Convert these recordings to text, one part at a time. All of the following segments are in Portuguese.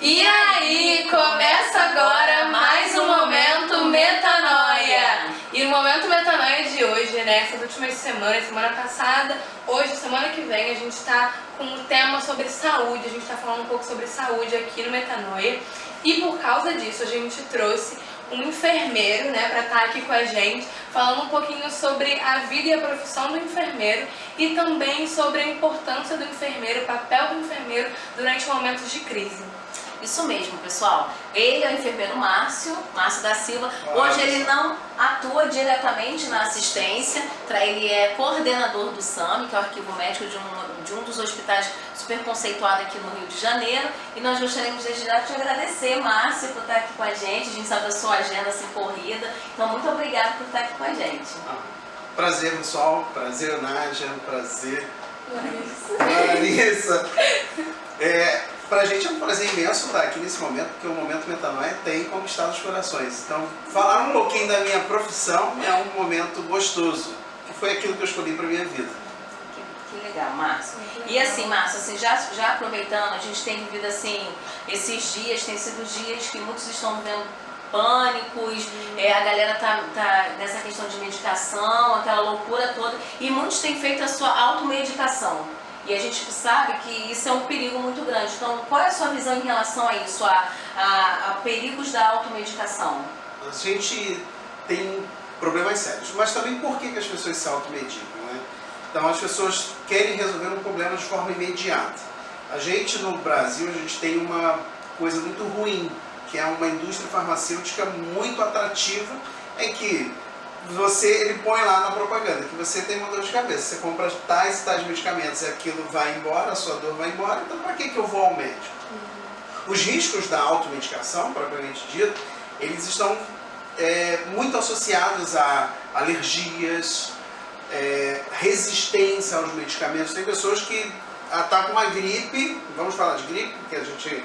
E aí, começa agora mais um Momento Metanoia. E no Momento Metanoia de hoje, né, essas últimas semanas, semana passada, hoje, semana que vem, a gente está com um tema sobre saúde. A gente está falando um pouco sobre saúde aqui no Metanoia. E por causa disso, a gente trouxe um enfermeiro, né, para estar aqui com a gente, falando um pouquinho sobre a vida e a profissão do enfermeiro e também sobre a importância do enfermeiro, o papel do enfermeiro durante momentos de crise. Isso mesmo, pessoal. Ele é o enfermeiro Márcio da Silva. Hoje ele não atua diretamente na assistência, ele é coordenador do SAMI, que é o arquivo médico de um dos hospitais super conceituado aqui no Rio de Janeiro. E nós gostaríamos desde já de agradecer, Márcio, por estar aqui com a gente. A gente sabe da sua agenda assim corrida. Então, muito obrigada por estar aqui com a gente. Prazer, pessoal. Prazer, Nádia. Prazer, Larissa. Pra gente é um prazer imenso estar aqui nesse momento, porque o Momento Metanoia tem conquistado os corações. Então, falar um pouquinho da minha profissão é um momento gostoso, que foi aquilo que eu escolhi para minha vida. Que legal, Márcio. E assim, Márcio, assim, já aproveitando, a gente tem vivido assim, esses dias, tem sido dias que muitos estão vivendo pânicos, a galera tá nessa questão de medicação, aquela loucura toda, e muitos têm feito a sua automedicação. E a gente sabe que isso é um perigo muito grande. Então, qual é a sua visão em relação a isso, a perigos da automedicação? A gente tem problemas sérios, mas também por que as pessoas se automedicam, né? Então, as pessoas querem resolver um problema de forma imediata. A gente, no Brasil, a gente tem uma coisa muito ruim, que é uma indústria farmacêutica muito atrativa, em que ele põe lá na propaganda que você tem uma dor de cabeça, você compra tais e tais medicamentos e aquilo vai embora, a sua dor vai embora, então para que eu vou ao médico? Os riscos da automedicação, propriamente dito, eles estão muito associados a alergias, resistência aos medicamentos. Tem pessoas que estão com uma gripe, vamos falar de gripe, porque a gente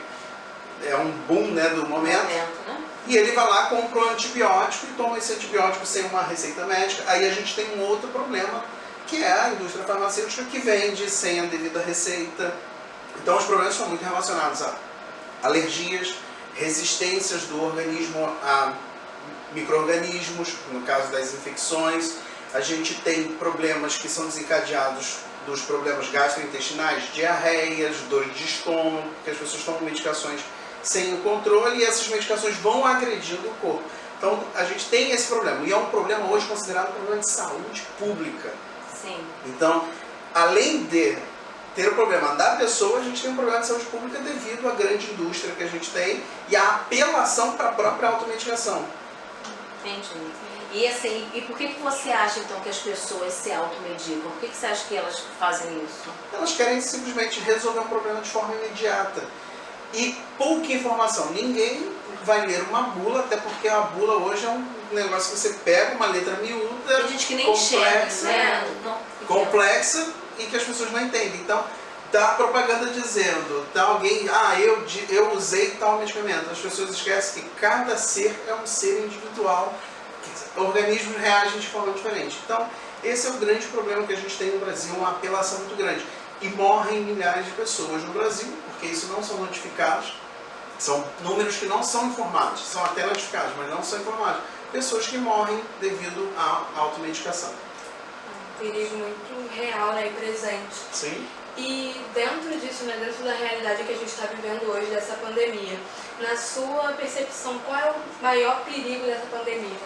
é um boom, né, do momento, né? E ele vai lá, compra um antibiótico e toma esse antibiótico sem uma receita médica. Aí a gente tem um outro problema, que é a indústria farmacêutica que vende sem a devida receita. Então os problemas são muito relacionados a alergias, resistências do organismo a micro-organismos, no caso das infecções. A gente tem problemas que são desencadeados dos problemas gastrointestinais, diarreias, dores de estômago, porque as pessoas tomam medicações sem o controle e essas medicações vão agredindo o corpo. Então a gente tem esse problema, e é um problema hoje considerado um problema de saúde pública. Sim. Então, além de ter o problema da pessoa, a gente tem um problema de saúde pública devido à grande indústria que a gente tem e à apelação para a própria automedicação. Entendi. E assim, e por que você acha então que as pessoas se automedicam? Por que você acha que elas fazem isso? Elas querem simplesmente resolver um problema de forma imediata. E pouca informação. Ninguém vai ler uma bula, até porque a bula hoje é um negócio que você pega uma letra miúda, tem gente que nem complexa, né? Complexa e que as pessoas não entendem. Então, tá a propaganda dizendo, tá alguém, eu usei tal medicamento. As pessoas esquecem que cada ser é um ser individual, organismos reagem de forma diferente. Então, esse é o grande problema que a gente tem no Brasil, uma apelação muito grande. E morrem milhares de pessoas no Brasil, porque isso não são notificados, são números que não são informados, são até notificados, mas não são informados. Pessoas que morrem devido à automedicação. Um perigo muito real, né, e presente. Sim. E dentro disso, né, dentro da realidade que a gente está vivendo hoje, dessa pandemia, na sua percepção, qual é o maior perigo dessa pandemia?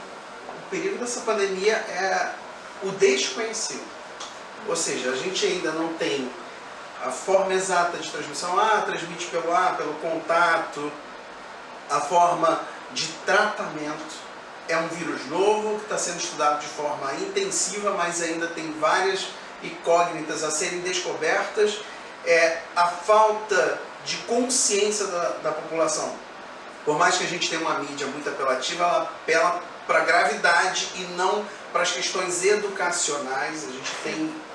O perigo dessa pandemia é o desconhecido. Ou seja, a gente ainda não tem a forma exata de transmissão, transmite pelo ar, pelo contato, a forma de tratamento. É um vírus novo que está sendo estudado de forma intensiva, mas ainda tem várias incógnitas a serem descobertas. A falta de consciência da população. Por mais que a gente tenha uma mídia muito apelativa, ela apela para a gravidade e não para as questões educacionais. A gente tem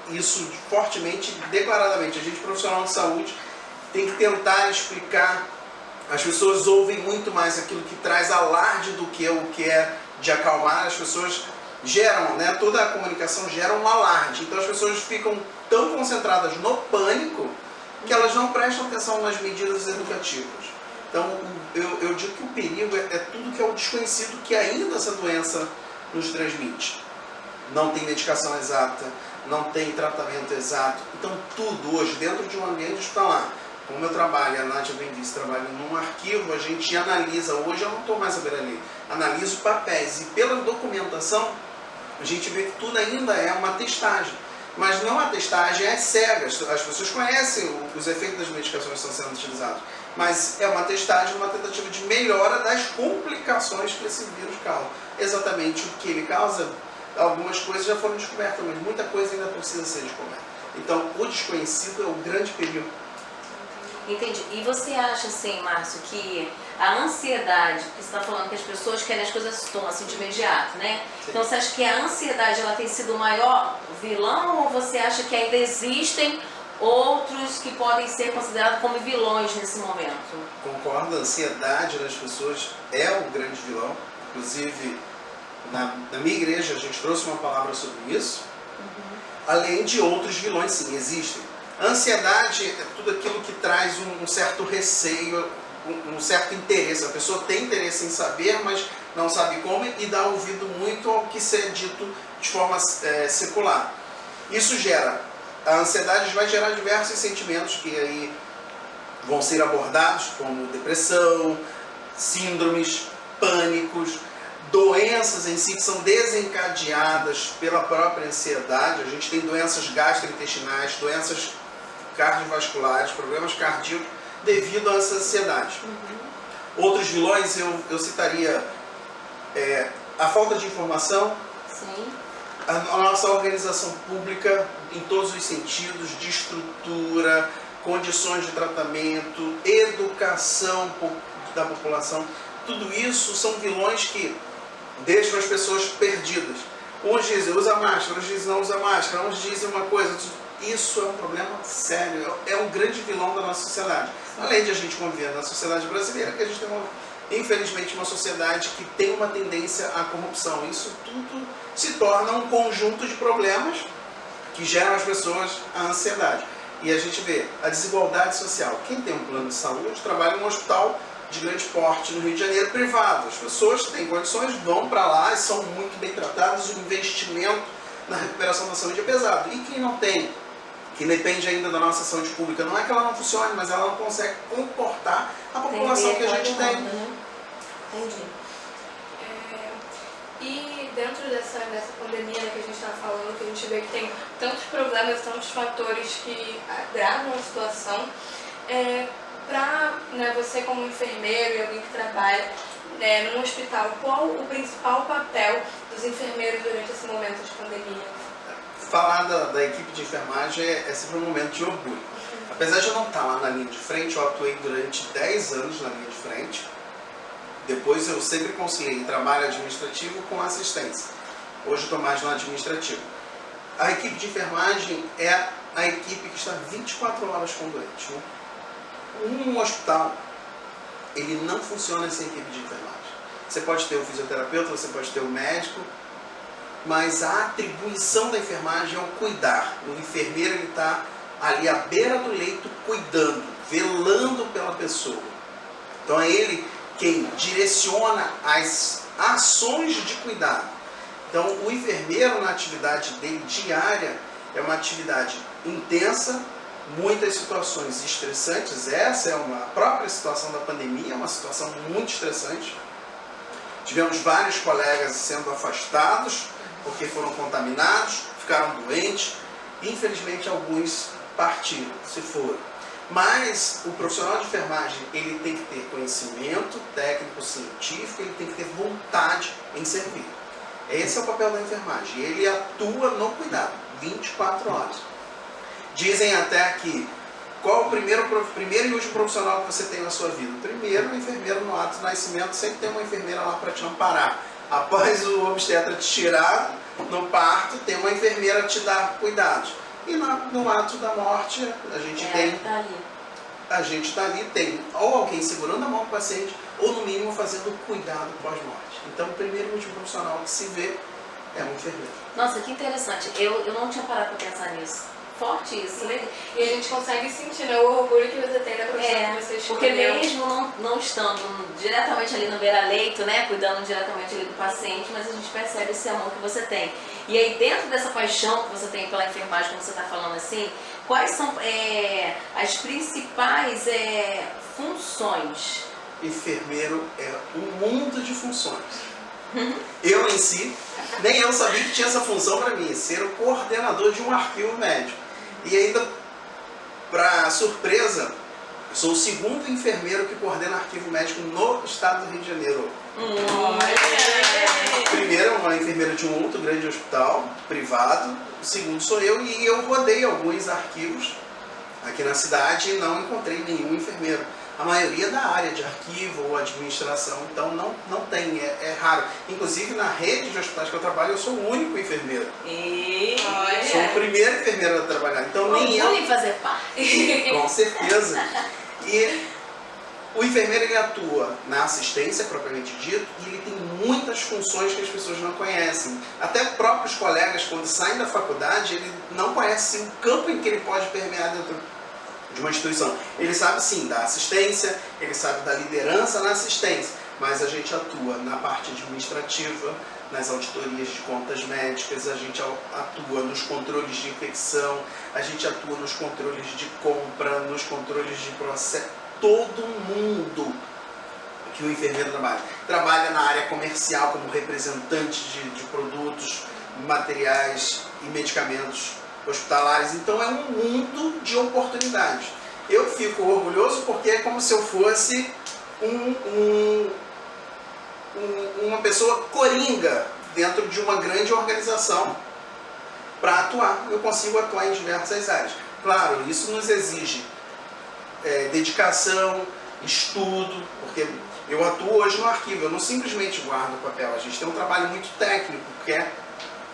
isso fortemente, declaradamente. A gente, profissional de saúde, tem que tentar explicar. As pessoas ouvem muito mais aquilo que traz alarde do que o que é de acalmar. As pessoas geram, né, toda a comunicação gera um alarde. Então as pessoas ficam tão concentradas no pânico que elas não prestam atenção nas medidas educativas. Então, eu digo que o perigo é tudo que é o desconhecido que ainda essa doença nos transmite. Não tem medicação exata, não tem tratamento exato. Então, tudo hoje, dentro de um ambiente hospitalar, como eu trabalho, a Nádia bem disse, trabalho num arquivo, a gente analisa, hoje eu não estou mais à beira-lei, analiso papéis e pela documentação, a gente vê que tudo ainda é uma testagem. Mas não a testagem é cega, as pessoas conhecem os efeitos das medicações que estão sendo utilizadas, mas é uma testagem, uma tentativa de melhora das complicações que esse vírus causa. Exatamente o que ele causa, algumas coisas já foram descobertas, mas muita coisa ainda precisa ser descoberta. Então, o desconhecido é o grande perigo. Entendi. E você acha, assim, Márcio, que a ansiedade, porque você está falando que as pessoas querem as coisas assim de imediato, né? Sim. Então você acha que a ansiedade ela tem sido o maior vilão ou você acha que ainda existem outros que podem ser considerados como vilões nesse momento? Concordo, a ansiedade das pessoas é o grande vilão. Inclusive, na minha igreja a gente trouxe uma palavra sobre isso. Além de outros vilões, sim, existem. A ansiedade é tudo aquilo que traz um certo receio, um certo interesse. A pessoa tem interesse em saber, mas não sabe como e dá ouvido muito ao que é dito de forma secular. Isso gera, a ansiedade vai gerar diversos sentimentos que aí vão ser abordados, como depressão, síndromes, pânicos, doenças em si que são desencadeadas pela própria ansiedade. A gente tem doenças gastrointestinais, doenças cardiovasculares, problemas cardíacos devido a essa ansiedade. Outros vilões eu citaria a falta de informação, Sim. a nossa organização pública em todos os sentidos, de estrutura, condições de tratamento, educação da população. Tudo isso são vilões que deixam as pessoas perdidas. Uns dizem usa máscara, outros dizem não usa máscara, uns dizem uma coisa. Isso é um problema sério, é um grande vilão da nossa sociedade. Além de a gente conviver na sociedade brasileira, que a gente tem, infelizmente, uma sociedade que tem uma tendência à corrupção. Isso tudo se torna um conjunto de problemas que geram às pessoas a ansiedade. E a gente vê a desigualdade social. Quem tem um plano de saúde trabalha em um hospital de grande porte no Rio de Janeiro privado. As pessoas que têm condições vão para lá e são muito bem tratadas. O investimento na recuperação da saúde é pesado. E quem não tem, que depende ainda da nossa saúde pública, não é que ela não funcione, mas ela não consegue comportar a população que a gente tem. Entendi. E dentro dessa pandemia, né, que a gente está falando, que a gente vê que tem tantos problemas, tantos fatores que agravam a situação, para você como enfermeiro e alguém que trabalha num hospital, qual o principal papel dos enfermeiros durante esse momento de pandemia? Falar da equipe de enfermagem é sempre um momento de orgulho. Apesar de eu não estar lá na linha de frente, eu atuei durante 10 anos na linha de frente. Depois eu sempre conciliei trabalho administrativo com assistência. Hoje eu estou mais no administrativo. A equipe de enfermagem é a equipe que está 24 horas com o doente. Um hospital, ele não funciona sem equipe de enfermagem. Você pode ter o fisioterapeuta, você pode ter o médico, mas a atribuição da enfermagem é o cuidar. O enfermeiro está ali à beira do leito cuidando, velando pela pessoa. Então é ele quem direciona as ações de cuidado. Então o enfermeiro na atividade dele diária é uma atividade intensa, muitas situações estressantes. Essa é a própria situação da pandemia, é uma situação muito estressante. Tivemos vários colegas sendo afastados porque foram contaminados, ficaram doentes, e infelizmente alguns partiram, se foram. Mas o profissional de enfermagem, ele tem que ter conhecimento técnico, científico, ele tem que ter vontade em servir. Esse é o papel da enfermagem, ele atua no cuidado, 24 horas. Dizem até que, qual o primeiro e último profissional que você tem na sua vida? Primeiro, o enfermeiro no ato do nascimento, sempre tem uma enfermeira lá para te amparar. Após o obstetra te tirar no parto, tem uma enfermeira te dar cuidados. E no ato da morte, a gente está ali, tem ou alguém segurando a mão do paciente, ou no mínimo fazendo cuidado pós-morte. Então, o primeiro e último profissional que se vê é um enfermeiro. Nossa, que interessante. Eu não tinha parado para pensar nisso. forte isso, né? E a gente consegue sentir, né, o orgulho que você tem da profissão que você Porque escolheu. mesmo não estando diretamente ali no beira-leito, né, cuidando diretamente ali do paciente, mas a gente percebe esse amor que você tem. E aí dentro dessa paixão que você tem pela enfermagem, como você está falando assim, quais são as principais funções? Enfermeiro é um mundo de funções. Eu em si, nem eu sabia que tinha essa função para mim, ser o coordenador de um arquivo médico. E ainda, para surpresa, eu sou o segundo enfermeiro que coordena arquivo médico no estado do Rio de Janeiro. Primeiro é uma enfermeira de um outro grande hospital privado, o segundo sou eu, e eu rodei alguns arquivos aqui na cidade e não encontrei nenhum enfermeiro. A maioria da área de arquivo ou administração, então não tem, é raro. Inclusive na rede de hospitais que eu trabalho, eu sou o único enfermeiro. Sou o primeiro enfermeiro a trabalhar, então nem eu... Orgulho em fazer parte. Com certeza. E o enfermeiro ele atua na assistência, propriamente dito, e ele tem muitas funções que as pessoas não conhecem. Até próprios colegas, quando saem da faculdade, ele não conhece o campo em que ele pode permear dentro de uma instituição. Ele sabe sim da assistência, ele sabe da liderança na assistência, mas a gente atua na parte administrativa, nas auditorias de contas médicas, a gente atua nos controles de infecção, a gente atua nos controles de compra, nos controles de processo. Todo mundo que o enfermeiro trabalha. Trabalha na área comercial como representante de produtos, materiais e medicamentos hospitalares. Então é um mundo de oportunidades. Eu fico orgulhoso porque é como se eu fosse uma pessoa coringa dentro de uma grande organização para atuar. Eu consigo atuar em diversas áreas. Claro, isso nos exige dedicação, estudo, porque eu atuo hoje no arquivo, eu não simplesmente guardo o papel, a gente tem um trabalho muito técnico, que é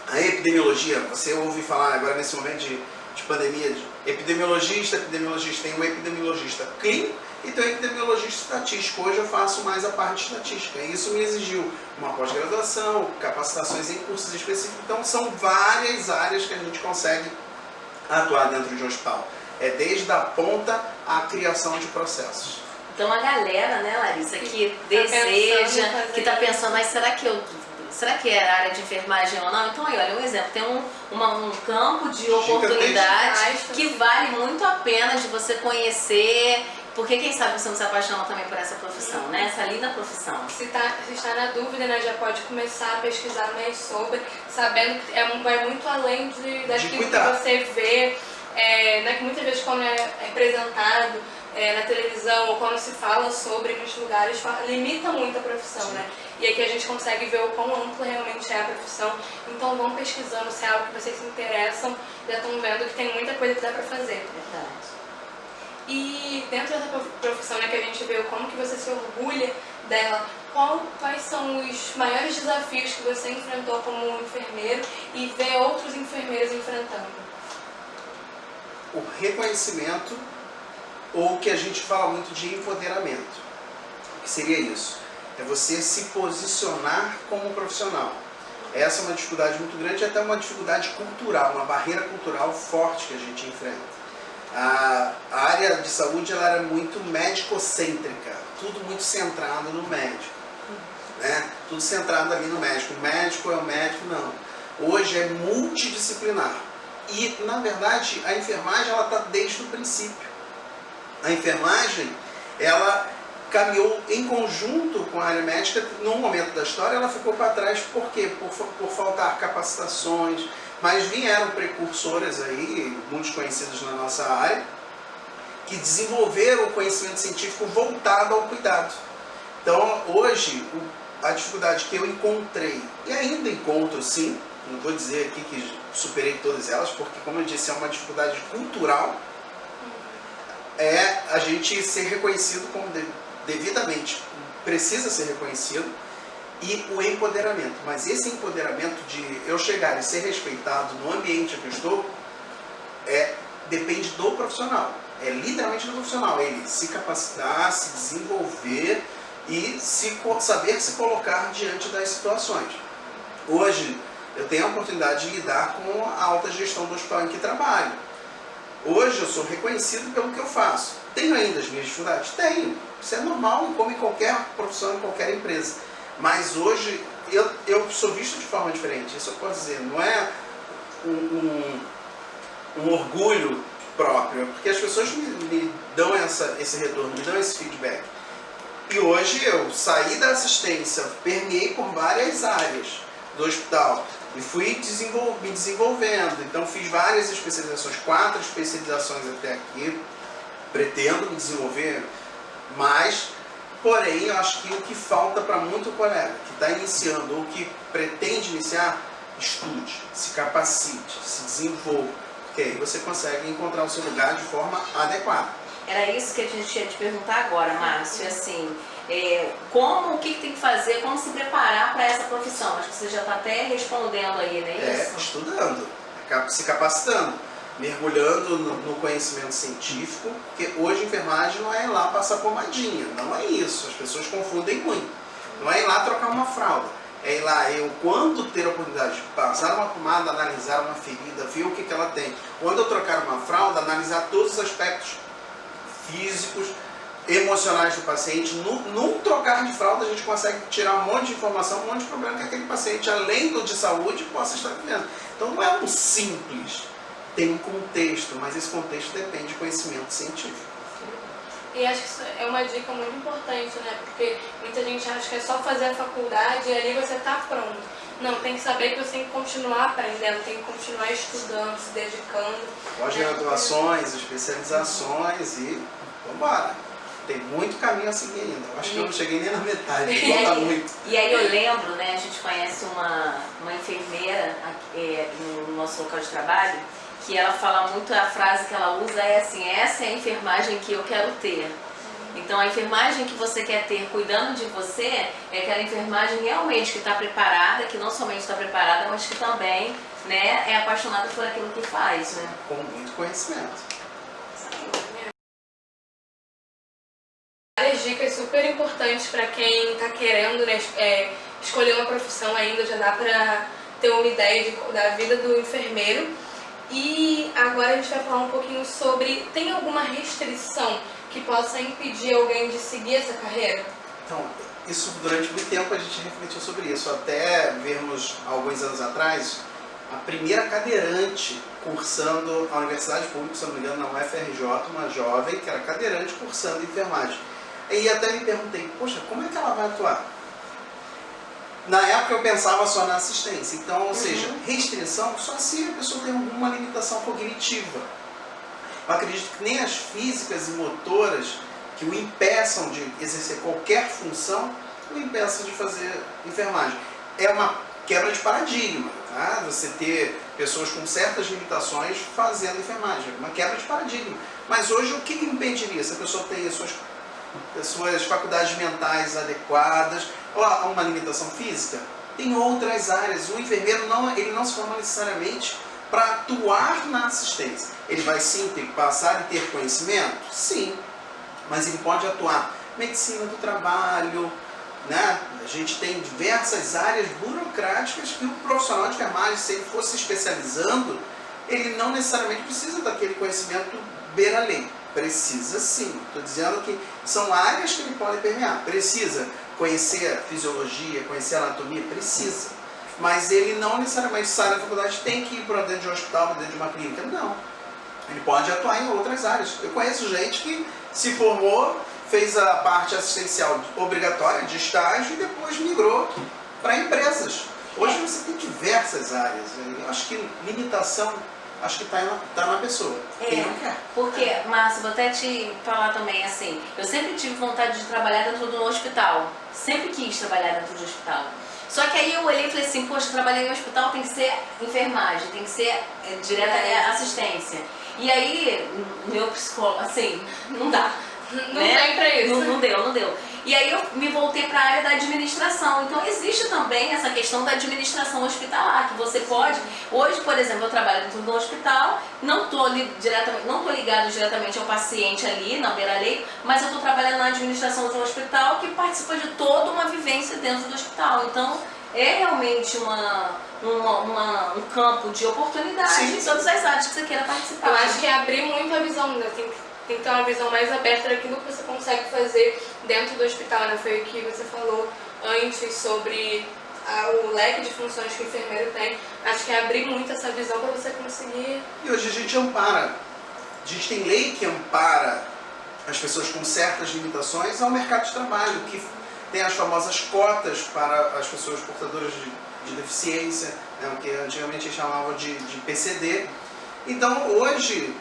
a epidemiologia. Você ouve falar agora nesse momento de pandemia, de epidemiologista tem um epidemiologista clínico e tem um epidemiologista estatístico. Hoje eu faço mais a parte de estatística, e isso me exigiu uma pós-graduação, capacitações em cursos específicos, então são várias áreas que a gente consegue atuar dentro de um hospital. É desde a ponta à criação de processos. Então a galera, né, Larissa, que deseja, que está pensando, mas será que era área de enfermagem ou não? Então aí, olha, um exemplo, tem um campo de oportunidade que vale muito a pena de você conhecer, porque quem sabe você não se apaixona também por essa profissão, né? Essa linda profissão. Se está na dúvida, né, já pode começar a pesquisar mais sobre, sabendo que vai muito além daquilo que você vê. Né, que muitas vezes quando é apresentado na televisão ou quando se fala sobre nos lugares, limita muito a profissão, né? E aqui a gente consegue ver o quão ampla realmente é a profissão. Então vão pesquisando se é algo que vocês se interessam, já estão vendo que tem muita coisa que dá pra fazer. Verdade. E dentro dessa profissão, né, que a gente vê como que você se orgulha dela, quais são os maiores desafios que você enfrentou como enfermeiro e vê outros enfermeiros enfrentando? O reconhecimento, ou o que a gente fala muito de empoderamento. O que seria isso? É você se posicionar como profissional. Essa é uma dificuldade muito grande, até uma dificuldade cultural, uma barreira cultural forte que a gente enfrenta. A área de saúde ela era muito médico-cêntrica, tudo muito centrado no médico. Né? Tudo centrado ali no médico. O médico é o médico, não. Hoje é multidisciplinar. E, na verdade, a enfermagem ela está desde o princípio. A enfermagem, ela caminhou em conjunto com a área médica. Num momento da história, ela ficou para trás. Por quê? Por faltar capacitações. Mas vieram precursoras aí, muitos conhecidos na nossa área, que desenvolveram o conhecimento científico voltado ao cuidado. Então, hoje, a dificuldade que eu encontrei, e ainda encontro sim, não vou dizer aqui que superei todas elas, porque, como eu disse, é uma dificuldade cultural, é a gente ser reconhecido como devidamente precisa ser reconhecido, e o empoderamento. Mas esse empoderamento de eu chegar e ser respeitado no ambiente que eu estou, depende do profissional. É literalmente do profissional. Ele se capacitar, se desenvolver e saber se colocar diante das situações. Hoje, eu tenho a oportunidade de lidar com a alta gestão do hospital em que trabalho. Hoje eu sou reconhecido pelo que eu faço. Tenho ainda as minhas dificuldades? Tenho. Isso é normal, como em qualquer profissão, em qualquer empresa. Mas hoje eu sou visto de forma diferente. Isso eu posso dizer. Não é um orgulho próprio, porque as pessoas me dão esse retorno, me dão esse feedback. E hoje eu saí da assistência, permeei por várias áreas do hospital e fui me desenvolvendo. Então fiz várias especializações, 4 especializações até aqui. Pretendo me desenvolver mais, porém eu acho que o que falta para muito colega que está iniciando ou que pretende iniciar, estude, se capacite, se desenvolva, porque aí você consegue encontrar o seu lugar de forma adequada. Era isso que a gente ia te perguntar agora, Márcio, assim, o que tem que fazer, como se preparar para essa profissão? Acho que você já está até respondendo aí, não é isso? Estudando, se capacitando, mergulhando no conhecimento científico, porque hoje a enfermagem não é ir lá passar pomadinha, não é isso, as pessoas confundem muito. Não é ir lá trocar uma fralda, é ir lá, quando ter a oportunidade de passar uma pomada, analisar uma ferida, ver o que ela tem. Quando eu trocar uma fralda, analisar todos os aspectos físicos, emocionais do paciente. Num trocar de fralda a gente consegue tirar um monte de informação, um monte de problema que aquele paciente, além do de saúde, possa estar vivendo. Então não é um simples, tem um contexto, mas esse contexto depende de conhecimento científico. E acho que isso é uma dica muito importante, né? Porque muita gente acha que é só fazer a faculdade e ali você está pronto. Não, tem que saber que você tem que continuar aprendendo, tem que continuar estudando, se dedicando. Pós-graduações, especializações e vambora. Tem muito caminho a seguir ainda. Eu acho que eu não cheguei nem na metade, falta muito. E aí eu lembro, né, a gente conhece uma enfermeira no nosso local de trabalho, que ela fala muito, a frase que ela usa é assim, essa é a enfermagem que eu quero ter. Então a enfermagem que você quer ter cuidando de você é aquela enfermagem realmente que está preparada, que não somente está preparada, mas que também, né, é apaixonada por aquilo que faz, né? Com muito conhecimento. Várias dicas super importantes para quem está querendo, né, escolher uma profissão ainda, já dá para ter uma ideia da vida do enfermeiro. E agora a gente vai falar um pouquinho sobre, tem alguma restrição que possa impedir alguém de seguir essa carreira? Então, isso durante muito tempo a gente refletiu sobre isso, até vermos alguns anos atrás a primeira cadeirante cursando a Universidade Pública, se não me engano, na UFRJ, uma jovem que era cadeirante cursando enfermagem. E até me perguntei, poxa, como é que ela vai atuar? Na época eu pensava só na assistência, então, ou seja, restrição só se a pessoa tem alguma limitação cognitiva. Eu acredito que nem as físicas e motoras que o impeçam de exercer qualquer função, o impeçam de fazer enfermagem. É uma quebra de paradigma, tá? Você ter pessoas com certas limitações fazendo enfermagem, uma quebra de paradigma. Mas hoje o que impediria? Se a pessoa tem as suas faculdades mentais adequadas, ou há uma limitação física, tem outras áreas. O enfermeiro ele não se forma necessariamente para atuar na assistência. Ele vai sim ter que passar e ter conhecimento? Sim, mas ele pode atuar medicina do trabalho, né? A gente tem diversas áreas burocráticas que o profissional de enfermagem, se ele for se especializando, ele não necessariamente precisa daquele conhecimento beira-lei. Precisa sim. Estou dizendo que são áreas que ele pode permear. Precisa conhecer a fisiologia, conhecer a anatomia? Precisa. Mas ele não necessariamente sai da faculdade, tem que ir para dentro de um hospital, para dentro de uma clínica. Não. Ele pode atuar em outras áreas. Eu conheço gente que se formou, fez a parte assistencial obrigatória de estágio e depois migrou para empresas. Hoje você tem diversas áreas. Eu acho que limitação, acho que está na pessoa. Quem não quer. Porque, Márcio, vou até te falar também assim, eu sempre tive vontade de trabalhar dentro de um hospital. Sempre quis trabalhar dentro de um hospital. Só que aí eu olhei e falei assim, poxa, trabalhar em hospital tem que ser enfermagem, tem que ser direta assistência. E aí, meu psicólogo, assim, não dá. Não tem pra isso. Não deu. E aí eu me voltei para a área da administração. Então existe também essa questão da administração hospitalar, que você pode... Hoje, por exemplo, eu trabalho dentro do hospital, não tô ligado diretamente ao paciente ali, na beira-lei, mas eu estou trabalhando na administração de um hospital que participa de toda uma vivência dentro do hospital. Então, é realmente um campo de oportunidade Sim. em todas as áreas que você queira participar. Eu acho que é abrir muito a visão, né? Tem que ter uma visão mais aberta daquilo que você consegue fazer dentro do hospital, né? Foi o que você falou antes sobre o leque de funções que o enfermeiro tem. Acho que é abrir muito essa visão para você conseguir... E hoje a gente ampara, a gente tem lei que ampara as pessoas com certas limitações ao mercado de trabalho, que tem as famosas cotas para as pessoas portadoras de deficiência, né, o que antigamente chamavam de PCD. Então hoje,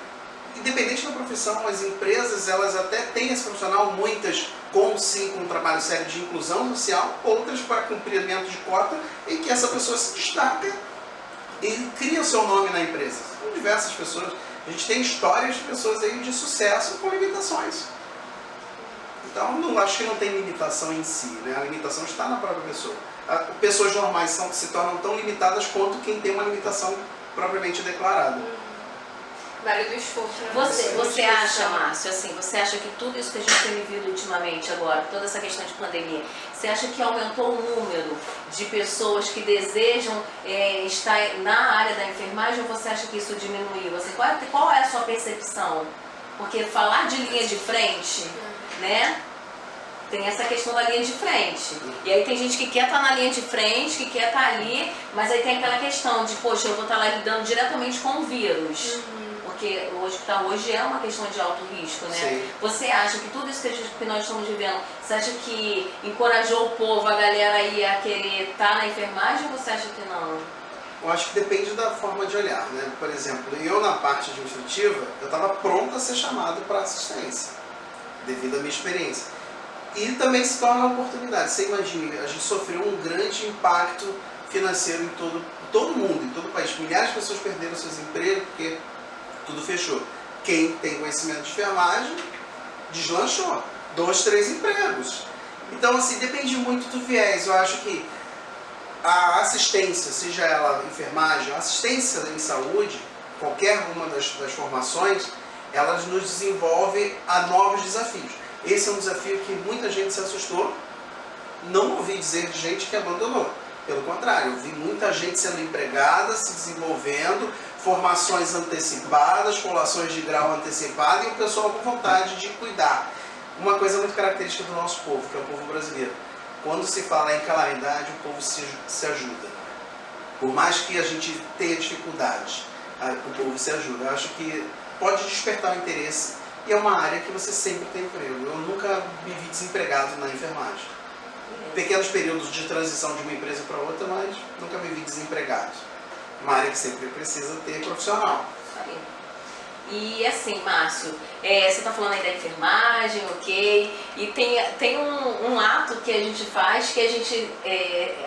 independente da profissão, as empresas elas até têm esse profissional, muitas com um trabalho sério de inclusão social, outras para cumprimento de cota, em que essa pessoa se destaca e cria o seu nome na empresa. São diversas pessoas. A gente tem histórias de pessoas aí de sucesso com limitações. Então, não, acho que não tem limitação em si, né? A limitação está na própria pessoa. Pessoas normais se tornam tão limitadas quanto quem tem uma limitação propriamente declarada. Vale do esforço, né? Você acha, Márcio, assim, você acha que tudo isso que a gente tem vivido ultimamente agora, toda essa questão de pandemia, você acha que aumentou o número de pessoas que desejam estar na área da enfermagem ou você acha que isso diminuiu? Assim, qual é a sua percepção? Porque falar de linha de frente, né? Tem essa questão da linha de frente. E aí tem gente que quer estar na linha de frente, que quer estar ali, mas aí tem aquela questão de, poxa, eu vou estar lá lidando diretamente com o vírus. Porque o hospital hoje é uma questão de alto risco, né? Sim. Você acha que tudo isso que nós estamos vivendo, você acha que encorajou o povo, a galera aí a querer estar na enfermagem ou você acha que não? Eu acho que depende da forma de olhar, né? Por exemplo, eu na parte administrativa, eu estava pronto a ser chamado para assistência, devido à minha experiência. E também se torna uma oportunidade. Você imagina, a gente sofreu um grande impacto financeiro em todo mundo, em todo o país. Milhares de pessoas perderam seus empregos porque tudo fechou. Quem tem conhecimento de enfermagem deslanchou. 2, 3 empregos. Então, assim, depende muito do viés. Eu acho que a assistência, seja ela enfermagem, a assistência em saúde, qualquer uma das formações, elas nos desenvolve a novos desafios. Esse é um desafio que muita gente se assustou. Não ouvi dizer de gente que abandonou. Pelo contrário, eu vi muita gente sendo empregada, se desenvolvendo, formações antecipadas, colações de grau antecipada e o pessoal com vontade de cuidar. Uma coisa muito característica do nosso povo, que é o povo brasileiro. Quando se fala em calamidade, o povo se ajuda. Por mais que a gente tenha dificuldade, o povo se ajuda. Eu acho que pode despertar o interesse e é uma área que você sempre tem emprego. Eu nunca me vi desempregado na enfermagem. Pequenos períodos de transição de uma empresa para outra, mas nunca me vi desempregado. Uma área que sempre precisa ter profissional. Isso aí. E assim, Márcio, você está falando aí da enfermagem, ok? E tem um ato que a gente faz, que a gente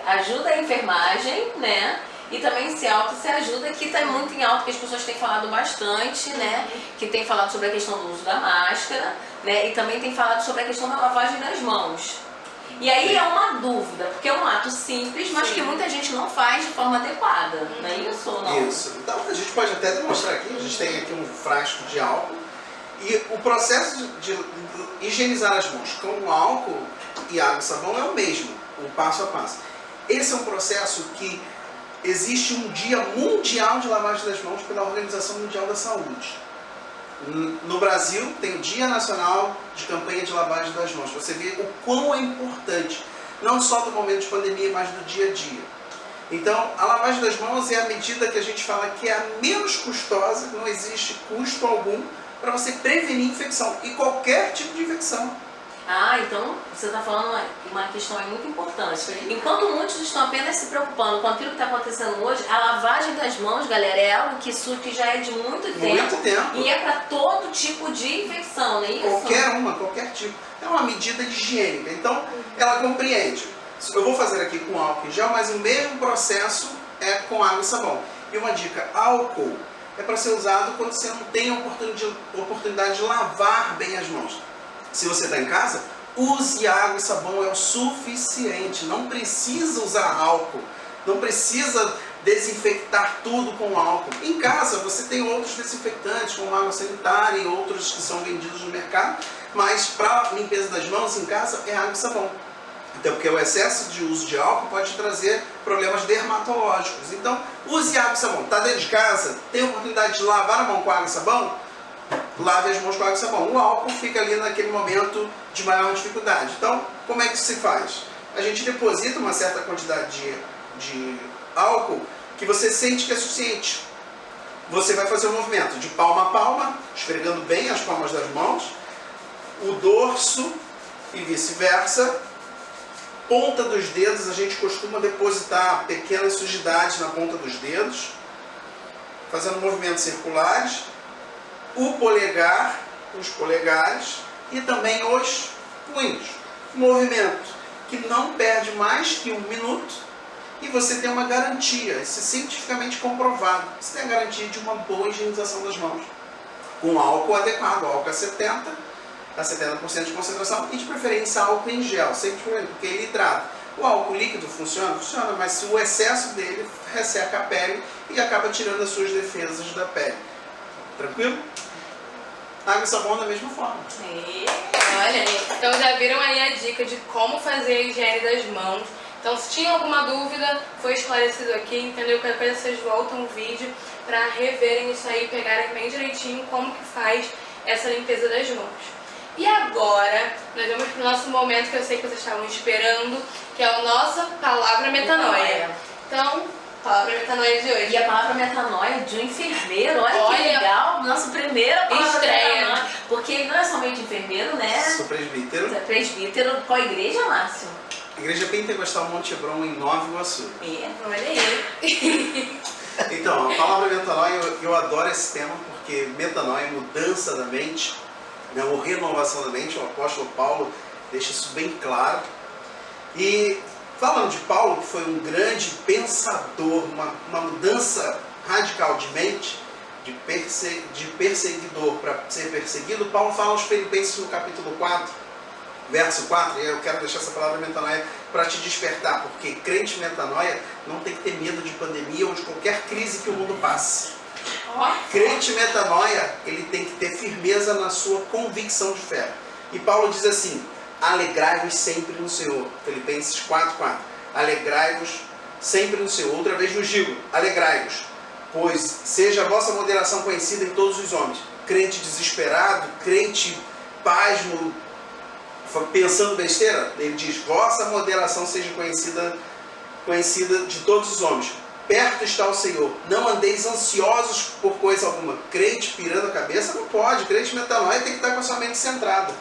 ajuda a enfermagem, né? E também se ajuda, que está muito em alto, que as pessoas têm falado bastante, né? Que tem falado sobre a questão do uso da máscara, né? E também tem falado sobre a questão da lavagem das mãos. E aí é uma dúvida, porque é um ato simples, mas que muita gente não faz de forma adequada, não é isso ou não? Isso. Então a gente pode até demonstrar aqui, a gente tem aqui um frasco de álcool e o processo de higienizar as mãos com álcool e água e sabão é o mesmo, o passo a passo. Esse é um processo que existe um dia mundial de lavagem das mãos pela Organização Mundial da Saúde. No Brasil tem o Dia Nacional de Campanha de Lavagem das Mãos. Você vê o quão é importante, não só do momento de pandemia, mas do dia a dia. Então, a lavagem das mãos é a medida que a gente fala que é a menos custosa, não existe custo algum para você prevenir infecção, e qualquer tipo de infecção. Ah, então você está falando uma questão aí muito importante. Enquanto muitos estão apenas se preocupando com aquilo que está acontecendo hoje, a lavagem das mãos, galera, é algo que já é de muito tempo. E é para todo tipo de infecção, não é isso? Qualquer tipo. É uma medida higiênica. Então, ela compreende. Eu vou fazer aqui com álcool em gel, mas o mesmo processo é com água e sabão. E uma dica, álcool é para ser usado quando você não tem a oportunidade de lavar bem as mãos. Se você está em casa, use água e sabão, é o suficiente. Não precisa usar álcool, não precisa desinfectar tudo com álcool. Em casa você tem outros desinfectantes, como água sanitária e outros que são vendidos no mercado, mas para limpeza das mãos em casa é água e sabão. Até porque o excesso de uso de álcool pode trazer problemas dermatológicos. Então, use água e sabão. Está dentro de casa, tem a oportunidade de lavar a mão com água e sabão? Lave as mãos com água e sabão. O álcool fica ali naquele momento de maior dificuldade. Então, como é que se faz? A gente deposita uma certa quantidade de álcool que você sente que é suficiente. Você vai fazer um movimento de palma a palma, esfregando bem as palmas das mãos, o dorso e vice-versa. Ponta dos dedos, a gente costuma depositar pequenas sujidades na ponta dos dedos, fazendo movimentos circulares. O polegar, os polegares e também os punhos. Movimento que não perde mais que 1 minuto e você tem uma garantia, isso é cientificamente comprovado. Você tem a garantia de uma boa higienização das mãos. Com álcool adequado, álcool a 70% de concentração e de preferência álcool em gel, sempre porque ele hidrata. O álcool líquido funciona? Funciona, mas o excesso dele resseca a pele e acaba tirando as suas defesas da pele. Tranquilo? Água e sabão da mesma forma. Olha, então já viram aí a dica de como fazer a higiene das mãos. Então se tinha alguma dúvida, foi esclarecido aqui, entendeu? Qualquer coisa vocês voltam o vídeo para reverem isso aí, pegarem bem direitinho como que faz essa limpeza das mãos. E agora, nós vamos para o nosso momento que eu sei que vocês estavam esperando, que é a nossa Palavra Metanoia. Então, Palavra Metanoia de hoje. E a palavra metanoia de um enfermeiro, olha que legal, nossa primeira palavra Estreia. metanoia. Porque ele não é somente enfermeiro, né? Sou presbítero. É presbítero. Qual igreja, Márcio? Igreja Pentecostal Monte Hebron em Nova Iguaçu. Olha aí. Então, a palavra metanoia, eu adoro esse tema porque metanoia é mudança da mente, né, ou renovação da mente. O apóstolo Paulo deixa isso bem claro. E falando de Paulo, que foi um grande pensador, uma mudança radical de mente, de perseguidor para ser perseguido, Paulo fala aos Filipenses no capítulo 4, verso 4, e eu quero deixar essa palavra metanoia para te despertar, porque crente metanoia não tem que ter medo de pandemia ou de qualquer crise que o mundo passe. Crente metanoia, ele tem que ter firmeza na sua convicção de fé. E Paulo diz assim: alegrai-vos sempre no Senhor. Filipenses 4:4. Alegrai-vos sempre no Senhor. Outra vez vos digo, alegrai-vos, pois seja a vossa moderação conhecida em todos os homens. Crente desesperado, crente pasmo, pensando besteira, ele diz: vossa moderação seja conhecida de todos os homens. Perto está o Senhor. Não andeis ansiosos por coisa alguma. Crente pirando a cabeça não pode. Crente metanoia tem que estar com a sua mente centrada.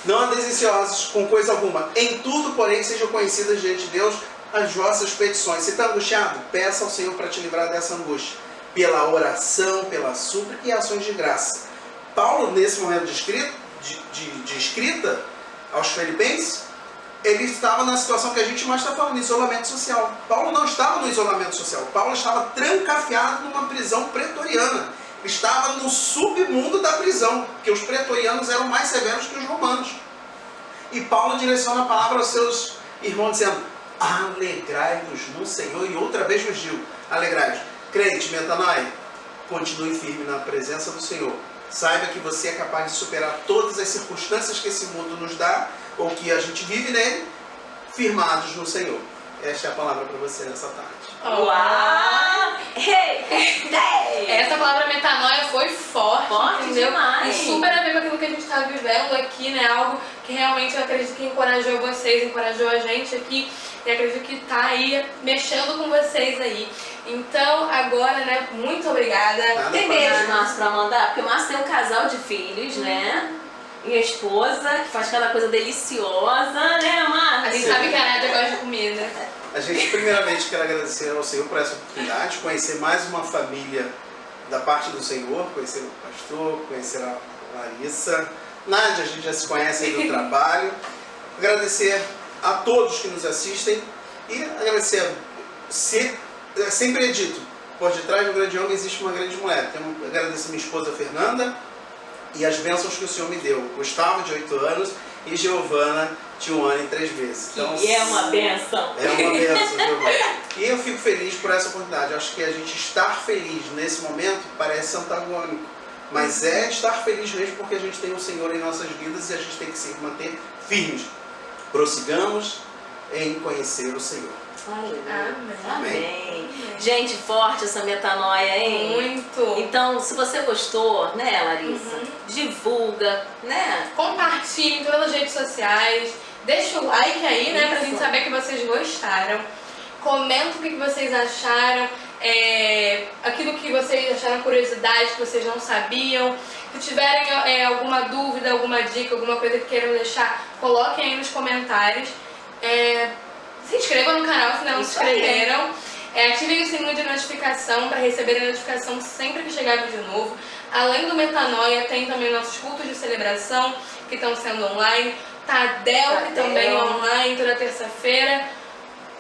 Não andeis ansiosos com coisa alguma. Em tudo, porém, sejam conhecidas diante de Deus as vossas petições. Se está angustiado, peça ao Senhor para te livrar dessa angústia. Pela oração, pela súplica e ações de graça. Paulo, nesse momento de escrita aos Filipenses, ele estava na situação que a gente mais está falando, isolamento social. Paulo não estava no isolamento social. Paulo estava trancafiado numa prisão pretoriana. Estava no submundo da prisão, porque os pretorianos eram mais severos que os romanos. E Paulo direciona a palavra aos seus irmãos, dizendo: alegrai-vos no Senhor. E outra vez vos digo, alegrai-vos. Crente, metanoia, continue firme na presença do Senhor. Saiba que você é capaz de superar todas as circunstâncias que esse mundo nos dá, ou que a gente vive nele, firmados no Senhor. Esta é a palavra para você nessa tarde. Uau! Essa palavra metanoia foi forte, entendeu? Demais. E super a ver com aquilo que a gente está vivendo aqui, né? Algo que realmente eu acredito que encorajou vocês, encorajou a gente aqui. E acredito que tá aí mexendo com vocês aí. Então, agora, né, muito obrigada. Tem beijo, Márcio, pra mandar? Porque o Márcio tem um casal de filhos, né? E a esposa, que faz cada coisa deliciosa, né, Márcio? A gente sabe que a Nádia gosta de comida. A gente primeiramente quer agradecer ao Senhor por essa oportunidade de conhecer mais uma família da parte do Senhor, conhecer o pastor, conhecer a Larissa. Nádia, a gente já se conhece aí do trabalho. Agradecer a todos que nos assistem e agradecer, sempre é dito, por detrás do grande homem existe uma grande mulher. Então, agradecer a minha esposa Fernanda e as bênçãos que o Senhor me deu. Gustavo, de 8 anos, e Giovana, de 1 ano e 3 meses. Então, E é uma bênção. É uma bênção, Giovana. E eu fico feliz por essa oportunidade. Eu acho que a gente estar feliz nesse momento parece antagônico, mas é estar feliz mesmo porque a gente tem o Senhor em nossas vidas e a gente tem que se manter firmes. Prossigamos em conhecer o Senhor. Aleluia. Amém. Amém. Gente, forte essa metanoia, hein? Muito. Então, se você gostou, né, Larissa? Divulga, né? Compartilhem em todas as redes sociais. Deixa o like aí, né? Pra gente saber que vocês gostaram. Comenta o que vocês acharam. Aquilo que vocês acharam curiosidade, que vocês não sabiam. Se tiverem alguma dúvida, alguma dica, alguma coisa que queiram deixar, coloquem aí nos comentários. Se inscrevam no canal se ainda não se inscreveram. Ativem o sininho de notificação para receberem a notificação sempre que chegar vídeo novo. Além do Metanoia, tem também nossos cultos de celebração que estão sendo online. Tadel, que também é online toda terça-feira.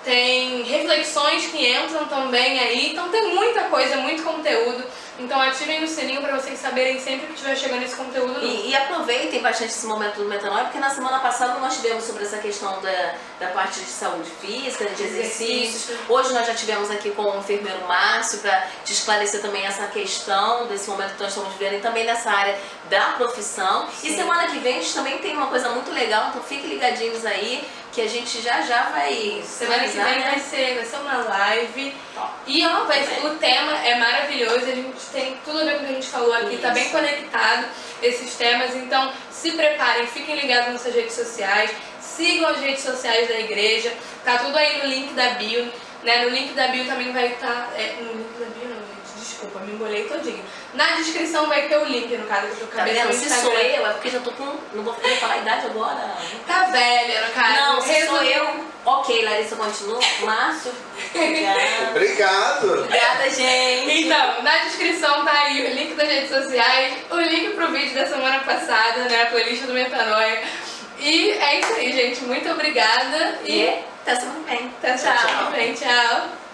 Tem reflexões que entram também aí. Então tem muita coisa, muito conteúdo. Então ativem o sininho para vocês saberem sempre que estiver chegando esse conteúdo novo. E aproveitem bastante esse momento do Metanoia, porque na semana passada nós tivemos sobre essa questão da parte de saúde física, de exercícios. Hoje nós já tivemos aqui com o enfermeiro Márcio para te esclarecer também essa questão desse momento que nós estamos vivendo e também nessa área da profissão. Sim. E semana que vem a gente também tem uma coisa muito legal, então fiquem ligadinhos aí que a gente já vai... Semana que vem vai ser uma live. E o tema é maravilhoso, a gente tem tudo a ver com o que a gente falou aqui, tá bem conectado esses temas, então se preparem, fiquem ligados nas suas redes sociais, sigam as redes sociais da igreja, tá tudo aí no link da bio, né? No link da bio também vai estar, no link da bio não, gente, desculpa, me embolei todinho. Na descrição vai ter o link, no caso, que eu Tá acabei vendo? no Se Instagram. sou eu, é porque já tô com... Não vou falar a idade agora. Tá velha, no caso. Não, se sou eu... Ok, Larissa, continua. Márcio, obrigada. Obrigado! Obrigada, gente. Então, na descrição tá aí o link das redes sociais, o link pro vídeo da semana passada, né, a playlist do Metanoia. E é isso aí, gente. Muito obrigada E até semana que vem. até semana que vem. Tchau.